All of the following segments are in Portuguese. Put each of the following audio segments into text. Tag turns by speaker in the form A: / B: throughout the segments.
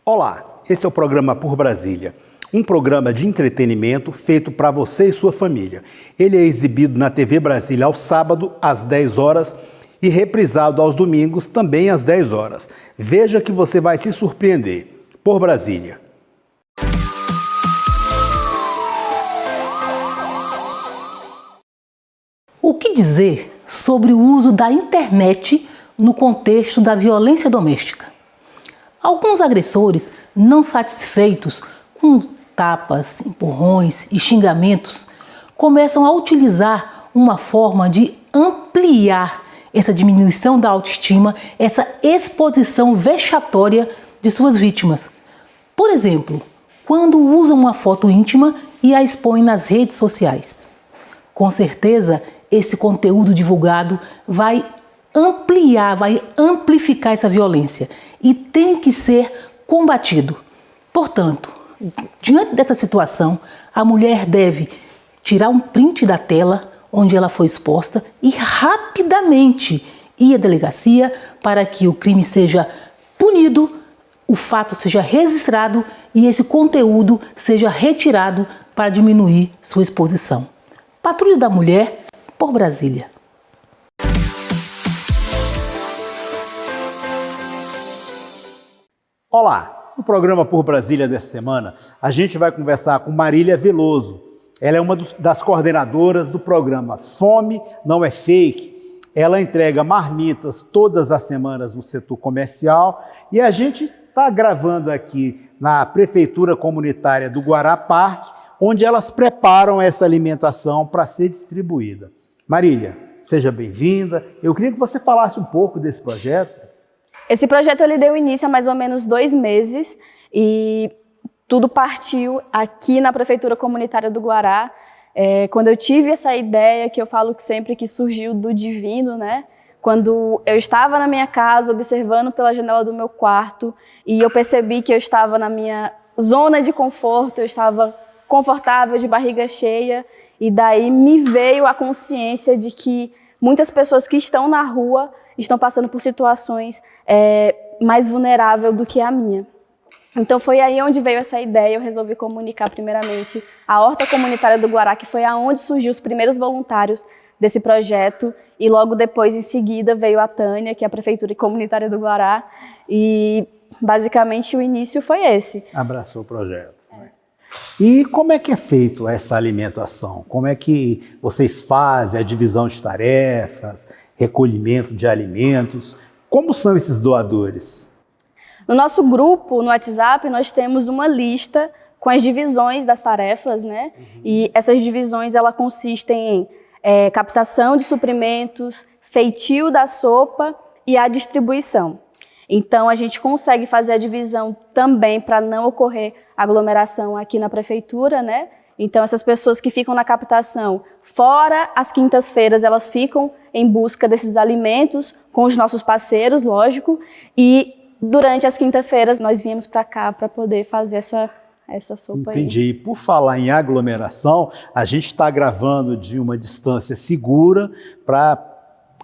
A: Olá, esse é o programa Por Brasília, um programa de entretenimento feito para você e sua família. Ele é exibido na TV Brasília ao sábado, às 10 horas, e reprisado aos domingos, também às 10 horas. Veja que você vai se surpreender. Por Brasília.
B: O que dizer sobre o uso da internet no contexto da violência doméstica? Alguns agressores, não satisfeitos com tapas, empurrões e xingamentos, começam a utilizar uma forma de ampliar essa diminuição da autoestima, essa exposição vexatória de suas vítimas. Por exemplo, quando usam uma foto íntima e a expõem nas redes sociais. Com certeza, esse conteúdo divulgado vai ampliar, vai amplificar essa violência e tem que ser combatido. Portanto, diante dessa situação, a mulher deve tirar um print da tela onde ela foi exposta e rapidamente ir à delegacia para que o crime seja punido, o fato seja registrado e esse conteúdo seja retirado para diminuir sua exposição. Patrulha da Mulher, por Brasília.
A: Olá, no programa Por Brasília dessa semana, a gente vai conversar com Marília Veloso. Ela é uma das coordenadoras do programa Fome Não é Fake. Ela entrega marmitas todas as semanas no setor comercial e a gente está gravando aqui na Prefeitura Comunitária do Guará Parque, onde elas preparam essa alimentação para ser distribuída. Marília, seja bem-vinda. Eu queria que você falasse um pouco desse projeto.
C: Esse projeto ele deu início há mais ou menos 2 meses e tudo partiu aqui na Prefeitura Comunitária do Guará. Quando eu tive essa ideia, que eu falo que sempre que surgiu do divino, né? Quando eu estava na minha casa, observando pela janela do meu quarto, e eu percebi que eu estava na minha zona de conforto, eu estava confortável, de barriga cheia, e daí me veio a consciência de que muitas pessoas que estão na rua estão passando por situações mais vulneráveis do que a minha. Então foi aí onde veio essa ideia, eu resolvi comunicar primeiramente a Horta Comunitária do Guará, que foi aonde surgiu os primeiros voluntários desse projeto, e logo depois, em seguida, veio a Tânia, que é a Prefeitura Comunitária do Guará, e basicamente o início foi esse.
A: Abraçou o projeto. Né? E como é que é feito essa alimentação? Como é que vocês fazem a divisão de tarefas, recolhimento de alimentos? Como são esses doadores?
C: No nosso grupo, no WhatsApp, nós temos uma lista com as divisões das tarefas, né? E essas divisões, ela consistem em captação de suprimentos, feitio da sopa e a distribuição. Então, a gente consegue fazer a divisão também para não ocorrer aglomeração aqui na prefeitura, né? Então, essas pessoas que ficam na captação, fora as quintas-feiras, elas ficam em busca desses alimentos com os nossos parceiros, lógico, e durante as quintas-feiras nós viemos para cá para poder fazer essa sopa.
A: Entendi.
C: Aí.
A: E por falar em aglomeração, a gente está gravando de uma distância segura para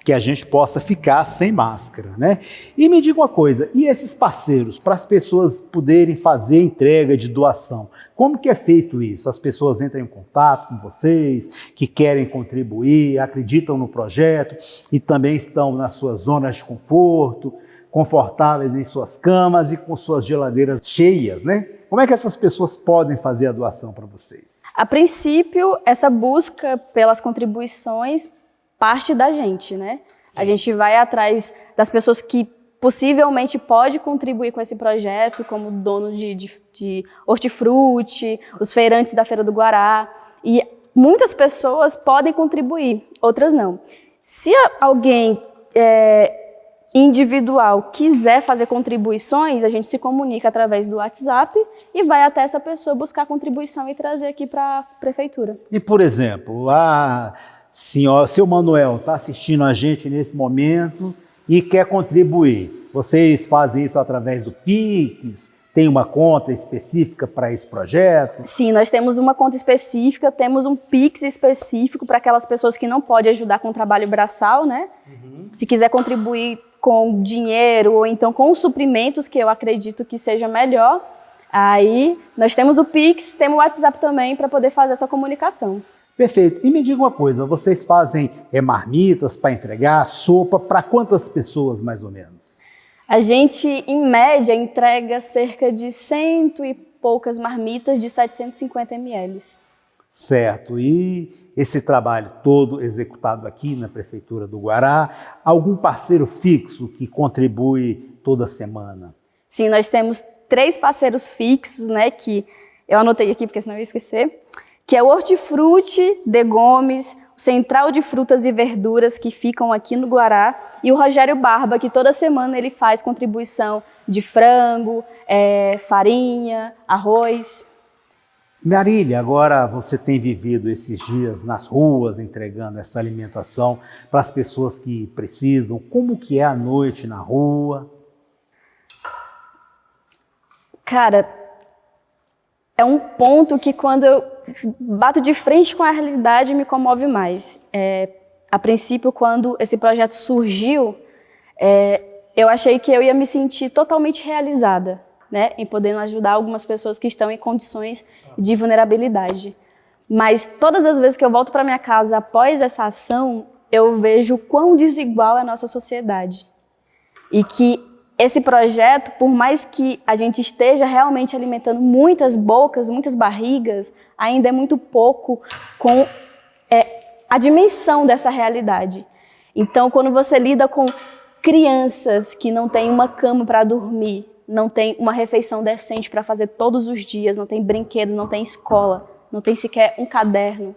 A: que a gente possa ficar sem máscara, né? E me diga uma coisa, e esses parceiros, para as pessoas poderem fazer entrega de doação, como que é feito isso? As pessoas entram em contato com vocês, que querem contribuir, acreditam no projeto e também estão nas suas zonas de conforto, confortáveis em suas camas e com suas geladeiras cheias, né? Como é que essas pessoas podem fazer a doação para vocês?
C: A princípio, essa busca pelas contribuições parte da gente, né? A gente vai atrás das pessoas que possivelmente pode contribuir com esse projeto, como donos de hortifruti, os feirantes da Feira do Guará, e muitas pessoas podem contribuir, outras não. Se alguém individual quiser fazer contribuições, a gente se comunica através do WhatsApp e vai até essa pessoa buscar contribuição e trazer aqui para a prefeitura.
A: E, por exemplo, seu Manuel está assistindo a gente nesse momento e quer contribuir. Vocês fazem isso através do Pix? Tem uma conta específica para esse projeto?
C: Sim, nós temos uma conta específica, temos um Pix específico para aquelas pessoas que não podem ajudar com o trabalho braçal, né? Se quiser contribuir com dinheiro ou então com os suprimentos que eu acredito que seja melhor, aí nós temos o Pix, temos o WhatsApp também para poder fazer essa comunicação.
A: Perfeito. E me diga uma coisa, vocês fazem marmitas para entregar, sopa, para quantas pessoas mais ou menos?
C: A gente, em média, entrega cerca de 100 e poucas marmitas de 750 ml.
A: Certo. E esse trabalho todo executado aqui na Prefeitura do Guará, algum parceiro fixo que contribui toda semana?
C: Sim, nós temos 3 parceiros fixos, né, que eu anotei aqui porque senão eu ia esquecer, que é o Hortifruti de Gomes, o Central de Frutas e Verduras, que ficam aqui no Guará, e o Rogério Barba, que toda semana ele faz contribuição de frango, farinha, arroz.
A: Marília, agora você tem vivido esses dias nas ruas, entregando essa alimentação para as pessoas que precisam. Como que é a noite na rua?
C: Cara, é um ponto que quando eu bato de frente com a realidade me comove mais. A princípio, quando esse projeto surgiu, eu achei que eu ia me sentir totalmente realizada, né, em podendo ajudar algumas pessoas que estão em condições de vulnerabilidade. Mas todas as vezes que eu volto para minha casa após essa ação, eu vejo quão desigual é a nossa sociedade. E que esse projeto, por mais que a gente esteja realmente alimentando muitas bocas, muitas barrigas, ainda é muito pouco com a dimensão dessa realidade. Então, quando você lida com crianças que não têm uma cama para dormir, não tem uma refeição decente para fazer todos os dias, não tem brinquedo, não tem escola, não tem sequer um caderno.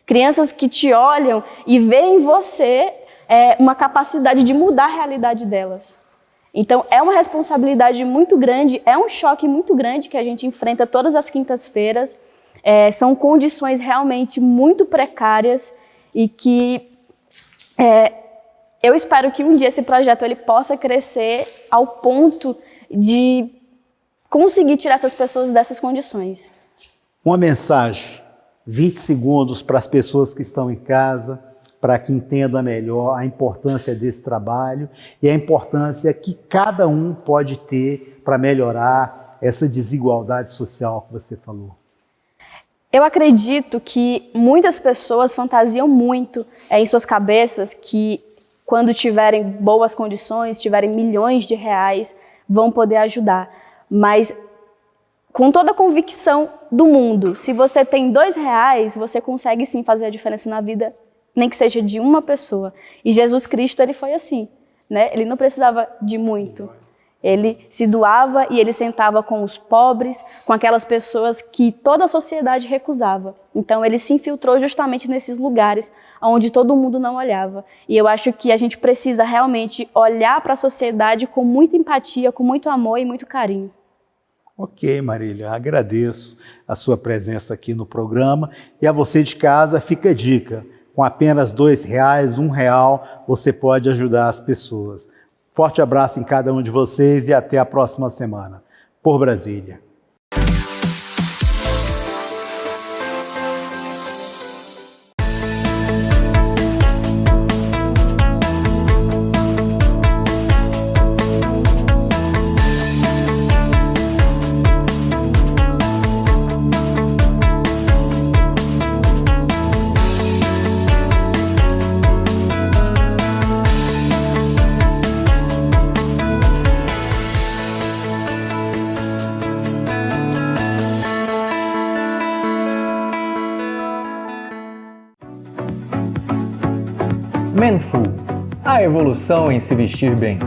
C: Crianças que te olham e veem em você uma capacidade de mudar a realidade delas. Então, é uma responsabilidade muito grande, é um choque muito grande que a gente enfrenta todas as quintas-feiras. São condições realmente muito precárias e que eu espero que um dia esse projeto ele possa crescer ao ponto de conseguir tirar essas pessoas dessas condições.
A: Uma mensagem, 20 segundos para as pessoas que estão em casa, para que entendam melhor a importância desse trabalho e a importância que cada um pode ter para melhorar essa desigualdade social que você falou.
C: Eu acredito que muitas pessoas fantasiam muito em suas cabeças que quando tiverem boas condições, tiverem milhões de reais, vão poder ajudar. Mas com toda a convicção do mundo, se você tem R$2, você consegue sim fazer a diferença na vida, nem que seja de uma pessoa. E Jesus Cristo, ele foi assim, né? Ele não precisava de muito. Ele se doava e ele sentava com os pobres, com aquelas pessoas que toda a sociedade recusava. Então ele se infiltrou justamente nesses lugares onde todo mundo não olhava. E eu acho que a gente precisa realmente olhar para a sociedade com muita empatia, com muito amor e muito carinho.
A: Ok, Marília, agradeço a sua presença aqui no programa. E a você de casa, fica a dica. Com apenas R$2, R$1, você pode ajudar as pessoas. Forte abraço em cada um de vocês e até a próxima semana. Por Brasília.
D: Manful, a evolução em se vestir bem.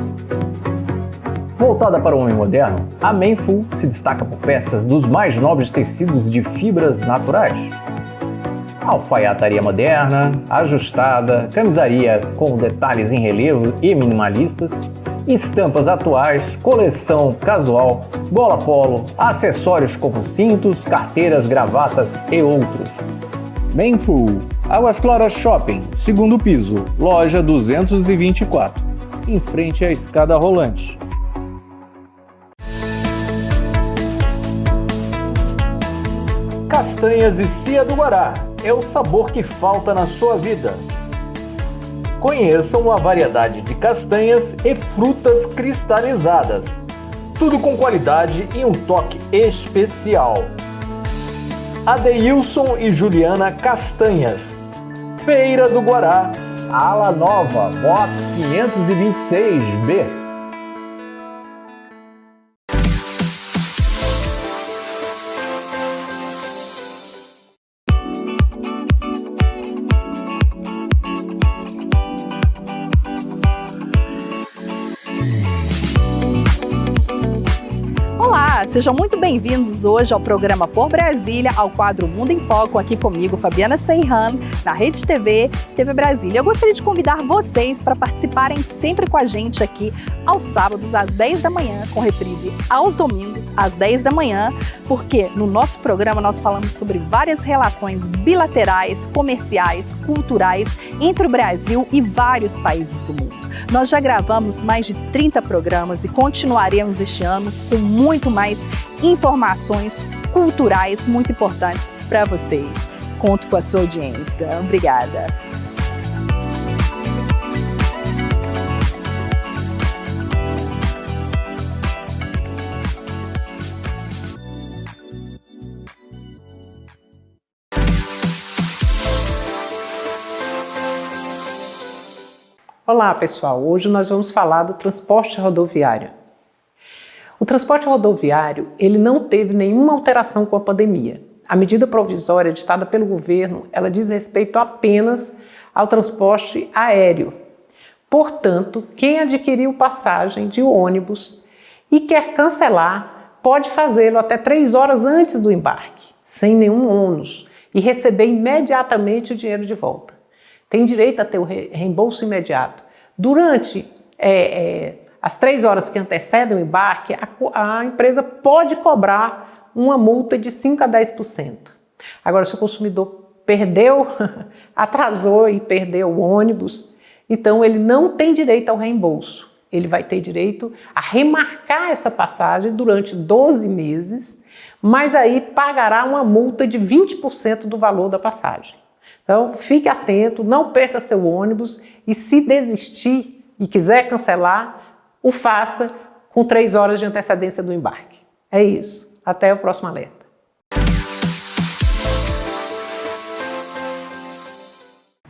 D: Voltada para o homem moderno, a Manful se destaca por peças dos mais nobres tecidos de fibras naturais. Alfaiataria moderna, ajustada, camisaria com detalhes em relevo e minimalistas, estampas atuais, coleção casual, gola polo, acessórios como cintos, carteiras, gravatas e outros.
E: Manful, Águas Claras Shopping, segundo piso, loja 224, em frente à escada rolante. Castanhas e Cia do Guará, é o sabor que falta na sua vida.
D: Conheça uma variedade de castanhas e frutas cristalizadas. Tudo com qualidade e um toque especial. Adeilson e Juliana Castanhas. Feira do Guará.
E: Ala Nova, box 526B.
F: Olá, sejam muito bem-vindos hoje ao programa Por Brasília, ao quadro Mundo em Foco, aqui comigo, Fabiana Serrano, na Rede TV, TV Brasília. Eu gostaria de convidar vocês para participarem sempre com a gente aqui aos sábados, às 10 da manhã, com reprise aos domingos, às 10 da manhã, porque no nosso programa nós falamos sobre várias relações bilaterais, comerciais, culturais entre o Brasil e vários países do mundo. Nós já gravamos mais de 30 programas e continuaremos este ano com muito mais informações culturais muito importantes para vocês. Conto com a sua audiência. Obrigada.
G: Olá pessoal, hoje nós vamos falar do transporte rodoviário. O transporte rodoviário ele não teve nenhuma alteração com a pandemia. A medida provisória editada pelo governo ela diz respeito apenas ao transporte aéreo. Portanto, quem adquiriu passagem de ônibus e quer cancelar pode fazê-lo até 3 horas antes do embarque, sem nenhum ônus, e receber imediatamente o dinheiro de volta. Tem direito a ter o reembolso imediato. Durante as 3 horas que antecedem o embarque, a empresa pode cobrar uma multa de 5% a 10%. Agora, se o consumidor atrasou e perdeu o ônibus, então ele não tem direito ao reembolso. Ele vai ter direito a remarcar essa passagem durante 12 meses, mas aí pagará uma multa de 20% do valor da passagem. Então, fique atento, não perca seu ônibus e se desistir e quiser cancelar, o faça com 3 horas de antecedência do embarque. É isso. Até o próximo alerta.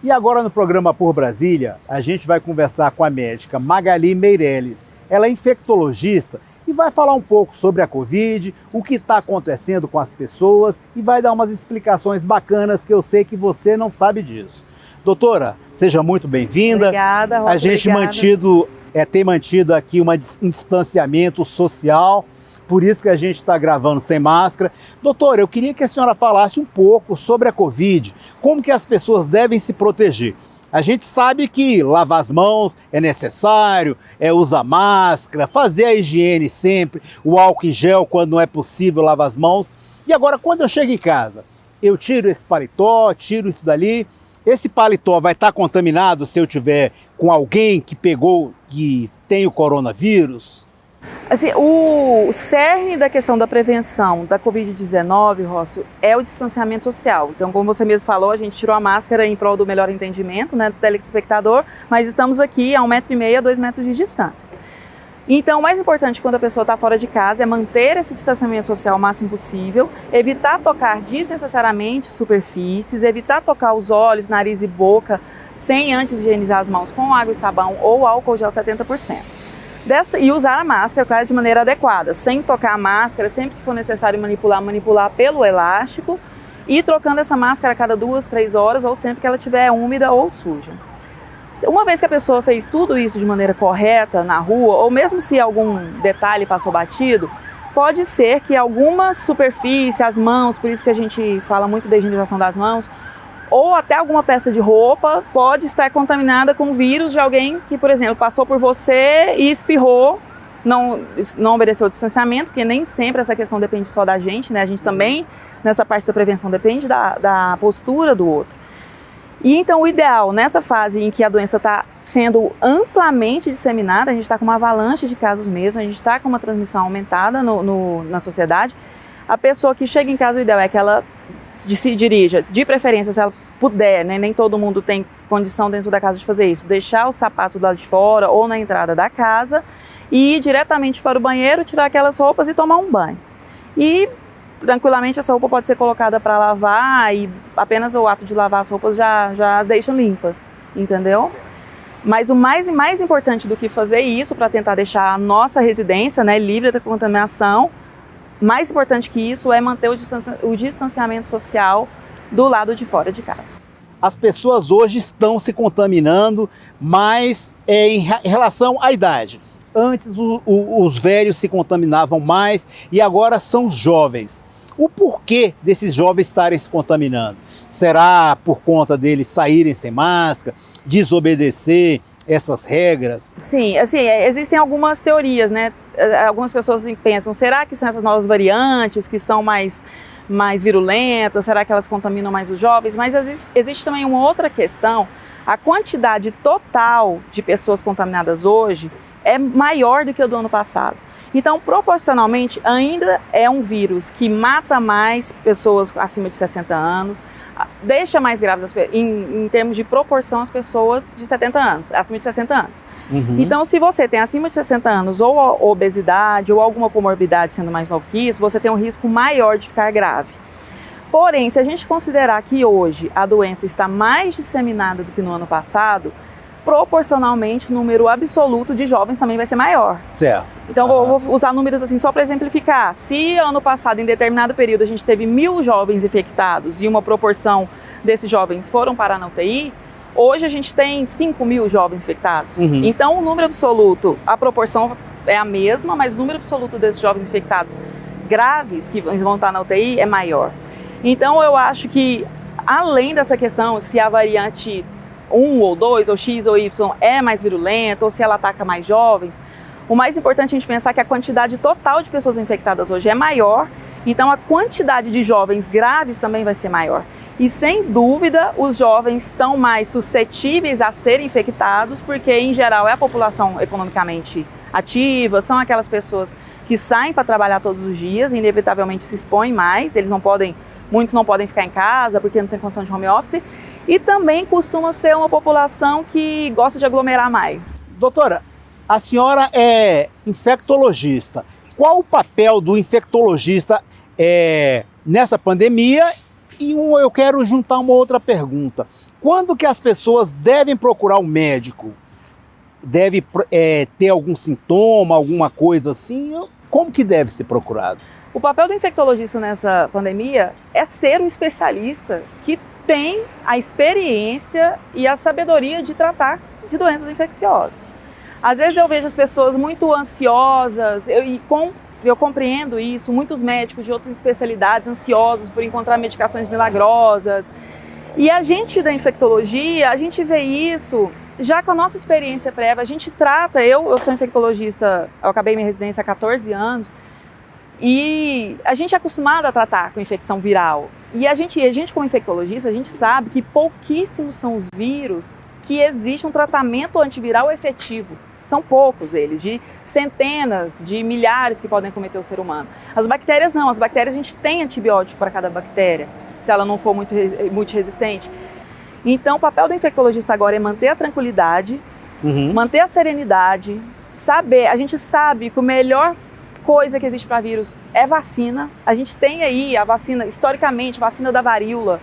A: E agora no programa Por Brasília, a gente vai conversar com a médica Magali Meirelles. Ela é infectologista e vai falar um pouco sobre a Covid, o que está acontecendo com as pessoas e vai dar umas explicações bacanas que eu sei que você não sabe disso. Doutora, seja muito bem-vinda.
F: Obrigada, Rosa,
A: a gente
F: obrigada.
A: tem mantido aqui um distanciamento social, por isso que a gente está gravando sem máscara. Doutora, eu queria que a senhora falasse um pouco sobre a Covid, como que as pessoas devem se proteger. A gente sabe que lavar as mãos é necessário, usar máscara, fazer a higiene sempre, o álcool em gel quando não é possível lavar as mãos. E agora, quando eu chego em casa, eu tiro esse paletó, tiro isso dali. Esse paletó vai estar contaminado se eu tiver com alguém que tem o coronavírus?
H: Assim, o cerne da questão da prevenção da Covid-19, Rócio, é o distanciamento social. Então, como você mesmo falou, a gente tirou a máscara em prol do melhor entendimento, né, do telespectador, mas estamos aqui a 1,5 m, a 2 metros de distância. Então, o mais importante quando a pessoa está fora de casa é manter esse distanciamento social o máximo possível, evitar tocar desnecessariamente superfícies, evitar tocar os olhos, nariz e boca sem antes higienizar as mãos com água e sabão ou álcool gel 70%. E usar a máscara, claro, de maneira adequada, sem tocar a máscara, sempre que for necessário manipular pelo elástico e trocando essa máscara a cada 2, 3 horas ou sempre que ela estiver úmida ou suja. Uma vez que a pessoa fez tudo isso de maneira correta na rua, ou mesmo se algum detalhe passou batido, pode ser que alguma superfície, as mãos, por isso que a gente fala muito da higienização das mãos, ou até alguma peça de roupa pode estar contaminada com o vírus de alguém que, por exemplo, passou por você e espirrou, não obedeceu o distanciamento, porque nem sempre essa questão depende só da gente, né? A gente também, nessa parte da prevenção, depende da postura do outro. E então o ideal, nessa fase em que a doença está sendo amplamente disseminada, a gente está com uma avalanche de casos mesmo, a gente está com uma transmissão aumentada na sociedade, a pessoa que chega em casa, o ideal é que ela se dirija, de preferência, se ela puder, né? Nem todo mundo tem condição dentro da casa de fazer isso, deixar os sapatos do lado de fora ou na entrada da casa e ir diretamente para o banheiro, tirar aquelas roupas e tomar um banho. E tranquilamente essa roupa pode ser colocada para lavar e apenas o ato de lavar as roupas já as deixam limpas, entendeu? Mas o mais importante do que fazer isso para tentar deixar a nossa residência, né, livre da contaminação, mais importante que isso é manter o distanciamento social do lado de fora de casa.
A: As pessoas hoje estão se contaminando, mas em relação à idade. Antes os velhos se contaminavam mais e agora são os jovens. O porquê desses jovens estarem se contaminando? Será por conta deles saírem sem máscara, desobedecer essas regras?
H: Sim, assim, existem algumas teorias, né? Algumas pessoas pensam, será que são essas novas variantes que são mais virulentas? Será que elas contaminam mais os jovens? Mas existe também uma outra questão. A quantidade total de pessoas contaminadas hoje é maior do que o do ano passado. Então, proporcionalmente, ainda é um vírus que mata mais pessoas acima de 60 anos, deixa mais graves em termos de proporção as pessoas de 70 anos, acima de 60 anos.
A: Uhum.
H: Então, se você tem acima de 60 anos ou obesidade ou alguma comorbidade sendo mais novo que isso, você tem um risco maior de ficar grave. Porém, se a gente considerar que hoje a doença está mais disseminada do que no ano passado, proporcionalmente o número absoluto de jovens também vai ser maior.
A: Certo.
H: Então vou usar números assim só para exemplificar. Se ano passado, em determinado período, a gente teve 1.000 jovens infectados e uma proporção desses jovens foram parar na UTI, hoje a gente tem 5.000 jovens infectados.
A: Uhum.
H: Então o número absoluto, a proporção é a mesma, mas o número absoluto desses jovens infectados graves que vão estar na UTI é maior. Então eu acho que, além dessa questão, se a variante 1 ou 2, ou X ou Y é mais virulenta, ou se ela ataca mais jovens, o mais importante é a gente pensar que a quantidade total de pessoas infectadas hoje é maior, então a quantidade de jovens graves também vai ser maior. E sem dúvida, os jovens estão mais suscetíveis a serem infectados, porque em geral é a população economicamente ativa, são aquelas pessoas que saem para trabalhar todos os dias e inevitavelmente se expõem mais, muitos não podem ficar em casa porque não tem condição de home office, e também costuma ser uma população que gosta de aglomerar mais.
A: Doutora, a senhora é infectologista. Qual o papel do infectologista nessa pandemia? E eu quero juntar uma outra pergunta. Quando que as pessoas devem procurar um médico? Deve ter algum sintoma, alguma coisa assim? Como que deve ser procurado?
H: O papel do infectologista nessa pandemia é ser um especialista que tem a experiência e a sabedoria de tratar de doenças infecciosas. Às vezes eu vejo as pessoas muito ansiosas, eu compreendo isso, muitos médicos de outras especialidades ansiosos por encontrar medicações milagrosas. E a gente da infectologia, a gente vê isso já com a nossa experiência prévia, a gente trata, eu sou infectologista, eu acabei minha residência há 14 anos, e a gente é acostumado a tratar com infecção viral. E a gente como infectologista, a gente sabe que pouquíssimos são os vírus que existe um tratamento antiviral efetivo. São poucos eles, de centenas, de milhares que podem cometer o ser humano. As bactérias não, as bactérias a gente tem antibiótico para cada bactéria, se ela não for muito resistente. Então o papel do infectologista agora é manter a tranquilidade, manter a serenidade, a gente sabe que o melhor coisa que existe para vírus é vacina. A gente tem aí a vacina, historicamente, vacina da varíola,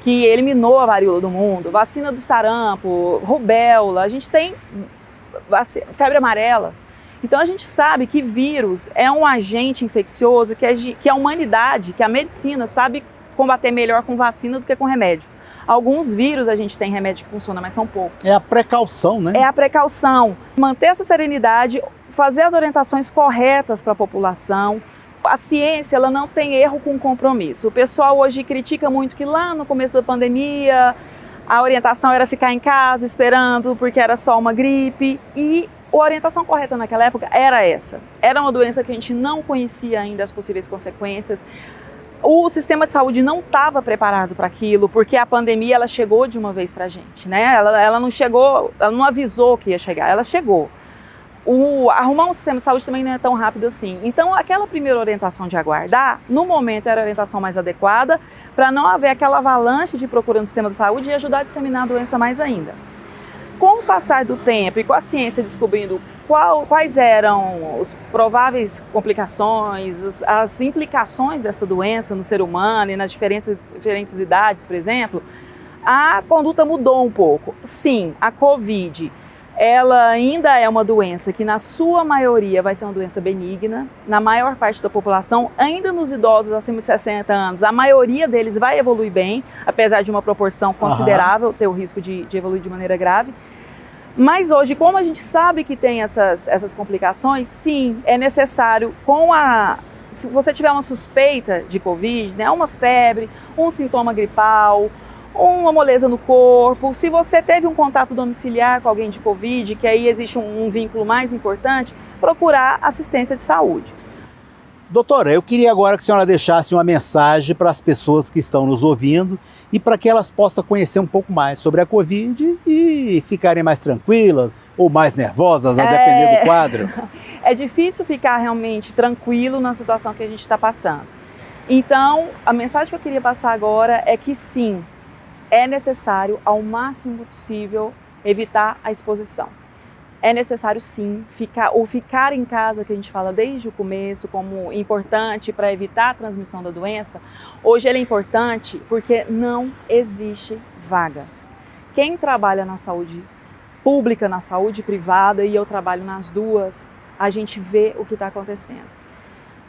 H: que eliminou a varíola do mundo, vacina do sarampo, rubéola, a gente tem febre amarela. Então a gente sabe que vírus é um agente infeccioso que a humanidade, que a medicina sabe combater melhor com vacina do que com remédio. Alguns vírus a gente tem remédio que funciona, mas são poucos.
A: É a precaução, né?
H: É a precaução. Manter essa serenidade, fazer as orientações corretas para a população. A ciência, ela não tem erro com compromisso. O pessoal hoje critica muito que lá no começo da pandemia a orientação era ficar em casa esperando porque era só uma gripe. E a orientação correta naquela época era essa. Era uma doença que a gente não conhecia ainda as possíveis consequências. O sistema de saúde não estava preparado para aquilo, porque a pandemia ela chegou de uma vez para a gente, né? Ela não chegou, ela não avisou que ia chegar, ela chegou. Arrumar um sistema de saúde também não é tão rápido assim. Então, aquela primeira orientação de aguardar, no momento era a orientação mais adequada, para não haver aquela avalanche de procura no sistema de saúde e ajudar a disseminar a doença mais ainda. Com o passar do tempo e com a ciência descobrindo quais eram as prováveis complicações, as implicações dessa doença no ser humano e nas diferentes idades, por exemplo, a conduta mudou um pouco. Sim, a Covid, ela ainda é uma doença que na sua maioria vai ser uma doença benigna, na maior parte da população, ainda nos idosos acima de 60 anos, a maioria deles vai evoluir bem, apesar de uma proporção considerável ter o risco de evoluir de maneira grave. Mas hoje, como a gente sabe que tem essas complicações, sim, é necessário, se você tiver uma suspeita de Covid, né, uma febre, um sintoma gripal, uma moleza no corpo, se você teve um contato domiciliar com alguém de Covid, que aí existe um vínculo mais importante, procurar assistência de saúde.
A: Doutora, eu queria agora que a senhora deixasse uma mensagem para as pessoas que estão nos ouvindo e para que elas possam conhecer um pouco mais sobre a Covid e ficarem mais tranquilas ou mais nervosas, a depender do quadro.
H: É difícil ficar realmente tranquilo na situação que a gente está passando. Então, a mensagem que eu queria passar agora é que sim, é necessário ao máximo possível evitar a exposição. É necessário sim ficar em casa, que a gente fala desde o começo como importante para evitar a transmissão da doença. Hoje ele é importante porque não existe vaga. Quem trabalha na saúde pública, na saúde privada, e eu trabalho nas duas, a gente vê o que está acontecendo.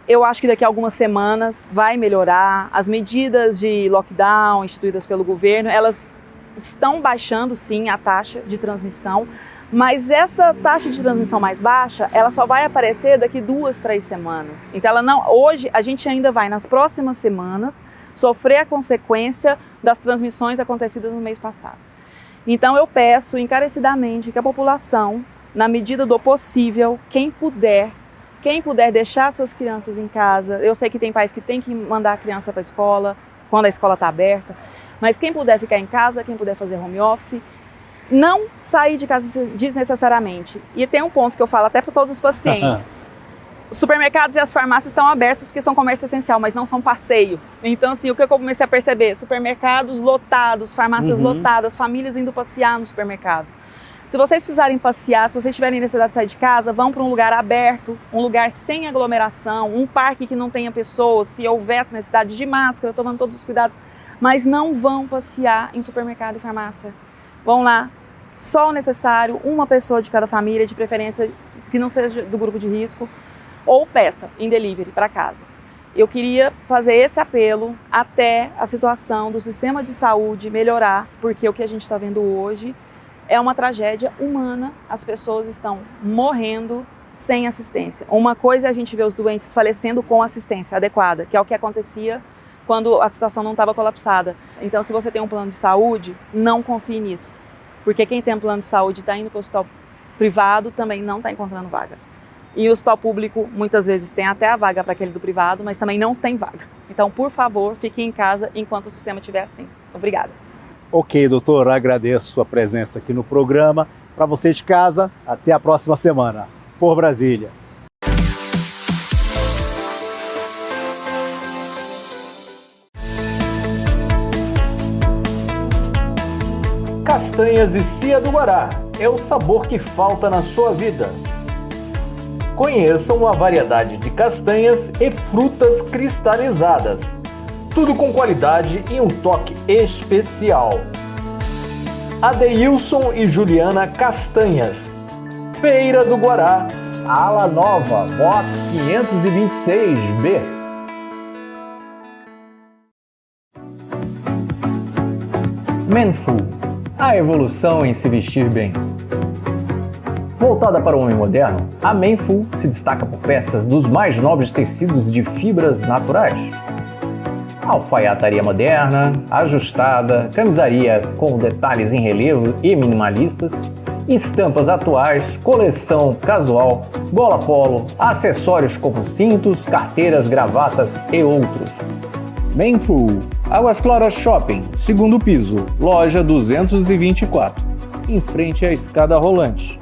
H: Eu acho que daqui a algumas semanas vai melhorar. As medidas de lockdown instituídas pelo governo, elas estão baixando sim a taxa de transmissão, mas essa taxa de transmissão mais baixa, ela só vai aparecer daqui 2, 3 semanas. Então hoje a gente ainda vai nas próximas semanas sofrer a consequência das transmissões acontecidas no mês passado. Então eu peço encarecidamente que a população, na medida do possível, quem puder deixar suas crianças em casa, eu sei que tem pais que têm que mandar a criança para a escola, quando a escola está aberta, mas quem puder ficar em casa, quem puder fazer home office, não sair de casa desnecessariamente. E tem um ponto que eu falo até para todos os pacientes. Os supermercados e as farmácias estão abertos porque são comércio essencial, mas não são passeio. Então, assim, o que eu comecei a perceber? Supermercados lotados, farmácias lotadas, famílias indo passear no supermercado. Se vocês precisarem passear, se vocês tiverem necessidade de sair de casa, vão para um lugar aberto, um lugar sem aglomeração, um parque que não tenha pessoas, se houvesse necessidade de máscara, tomando todos os cuidados, mas não vão passear em supermercado e farmácia. Vão lá, só o necessário, uma pessoa de cada família, de preferência que não seja do grupo de risco, ou peça em delivery para casa. Eu queria fazer esse apelo até a situação do sistema de saúde melhorar, porque o que a gente está vendo hoje é uma tragédia humana, as pessoas estão morrendo sem assistência. Uma coisa é a gente ver os doentes falecendo com assistência adequada, que é o que acontecia quando a situação não estava colapsada. Então, se você tem um plano de saúde, não confie nisso, porque quem tem um plano de saúde e está indo para o hospital privado também não está encontrando vaga. E o hospital público, muitas vezes, tem até a vaga para aquele do privado, mas também não tem vaga. Então, por favor, fique em casa enquanto o sistema estiver assim. Obrigada.
A: Ok, doutor, agradeço sua presença aqui no programa. Para você de casa, até a próxima semana. Por Brasília.
E: Castanhas e Cia do Guará é o sabor que falta na sua vida. Conheçam a variedade de castanhas e frutas cristalizadas. Tudo com qualidade e um toque especial. Adeilson e Juliana Castanhas, Feira do Guará,
D: Ala Nova, box 526B. Manful, a evolução em se vestir bem. Voltada para o homem moderno, a Manful se destaca por peças dos mais nobres tecidos de fibras naturais. Alfaiataria moderna, ajustada, camisaria com detalhes em relevo e minimalistas, estampas atuais, coleção casual, gola polo, acessórios como cintos, carteiras, gravatas e outros.
E: Manful, Águas Claras Shopping, segundo piso, loja 224, em frente à escada rolante.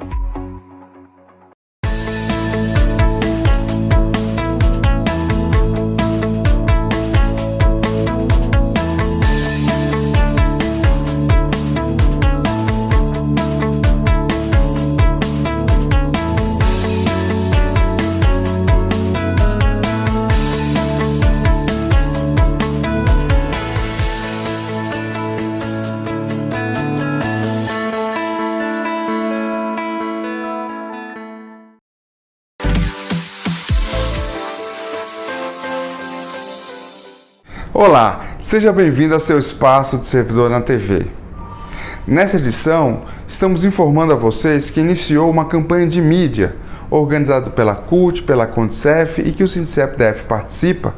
I: Olá, seja bem-vindo ao seu espaço de servidor na TV. Nessa edição, estamos informando a vocês que iniciou uma campanha de mídia organizada pela CUT, pela Condicef e que o Sindicep-DF participa,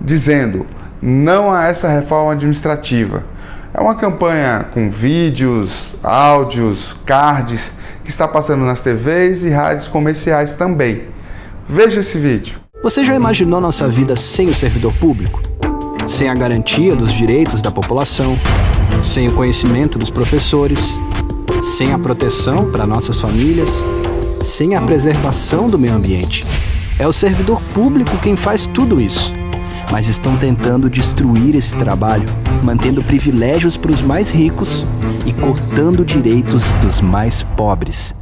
I: dizendo não a essa reforma administrativa. É uma campanha com vídeos, áudios, cards, que está passando nas TVs e rádios comerciais também. Veja esse vídeo.
J: Você já imaginou nossa vida sem o servidor público? Sem a garantia dos direitos da população, sem o conhecimento dos professores, sem a proteção para nossas famílias, sem a preservação do meio ambiente. É o servidor público quem faz tudo isso. Mas estão tentando destruir esse trabalho, mantendo privilégios para os mais ricos e cortando direitos dos mais pobres.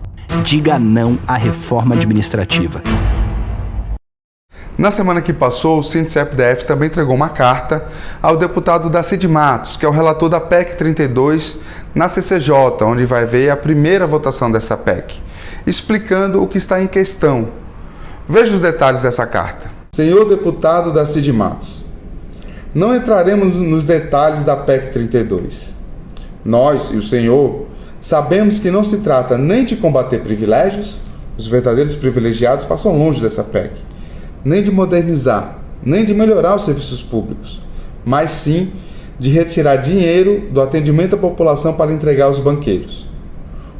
J: Diga não à reforma administrativa.
I: Na semana que passou, o Sindicep-DF também entregou uma carta ao deputado Dacide Matos, que é o relator da PEC 32, na CCJ, onde vai ver a primeira votação dessa PEC, explicando o que está em questão. Veja os detalhes dessa carta. Senhor deputado Dacide Matos, não entraremos nos detalhes da PEC 32. Nós e o senhor sabemos que não se trata nem de combater privilégios, os verdadeiros privilegiados passam longe dessa PEC, nem de modernizar, nem de melhorar os serviços públicos, mas sim de retirar dinheiro do atendimento à população para entregar aos banqueiros.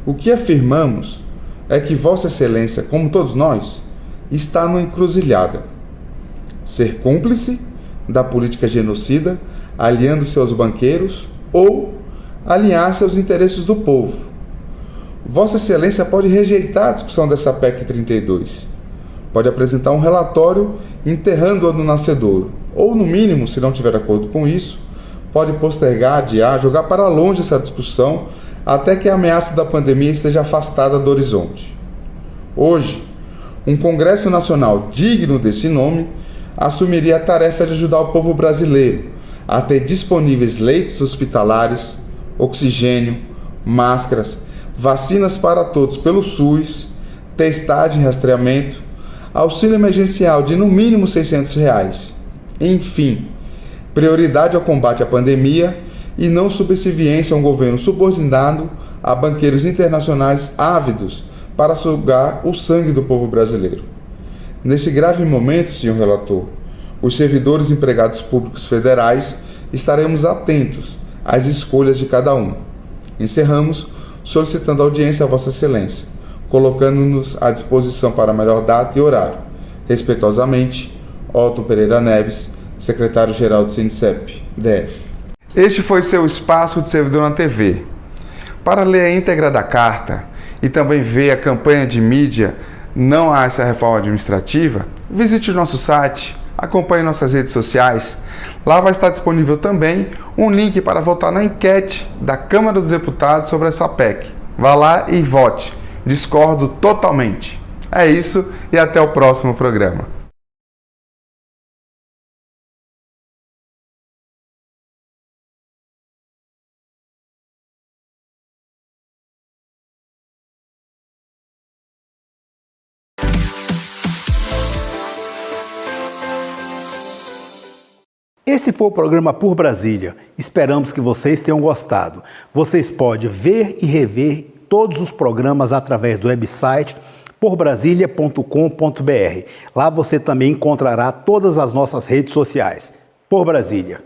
I: O que afirmamos é que Vossa Excelência, como todos nós, está numa encruzilhada. Ser cúmplice da política genocida, aliando-se aos banqueiros, ou alinhar-se aos interesses do povo. Vossa Excelência pode rejeitar a discussão dessa PEC 32. Pode apresentar um relatório enterrando-a no nascedouro, ou, no mínimo, se não tiver acordo com isso, pode postergar, adiar, jogar para longe essa discussão até que a ameaça da pandemia esteja afastada do horizonte. Hoje, um Congresso Nacional digno desse nome assumiria a tarefa de ajudar o povo brasileiro a ter disponíveis leitos hospitalares, oxigênio, máscaras, vacinas para todos pelo SUS, testagem e rastreamento, auxílio emergencial de no mínimo R$600. Enfim, prioridade ao combate à pandemia e não subserviência a um governo subordinado a banqueiros internacionais ávidos para sugar o sangue do povo brasileiro. Nesse grave momento, senhor relator, os servidores empregados públicos federais estaremos atentos às escolhas de cada um. Encerramos solicitando audiência a Vossa Excelência, colocando-nos à disposição para a melhor data e horário. Respeitosamente, Otto Pereira Neves, secretário-geral do Sindicep-DF. Este foi seu espaço de servidor na TV. Para ler a íntegra da carta e também ver a campanha de mídia Não a essa reforma administrativa, visite o nosso site, acompanhe nossas redes sociais. Lá vai estar disponível também um link para votar na enquete da Câmara dos Deputados sobre essa PEC. Vá lá e vote. Discordo totalmente. É isso e até o próximo programa.
A: Esse foi o programa Por Brasília. Esperamos que vocês tenham gostado. Vocês podem ver e rever todos os programas através do website porbrasilia.com.br. Lá você também encontrará todas as nossas redes sociais. Por Brasília.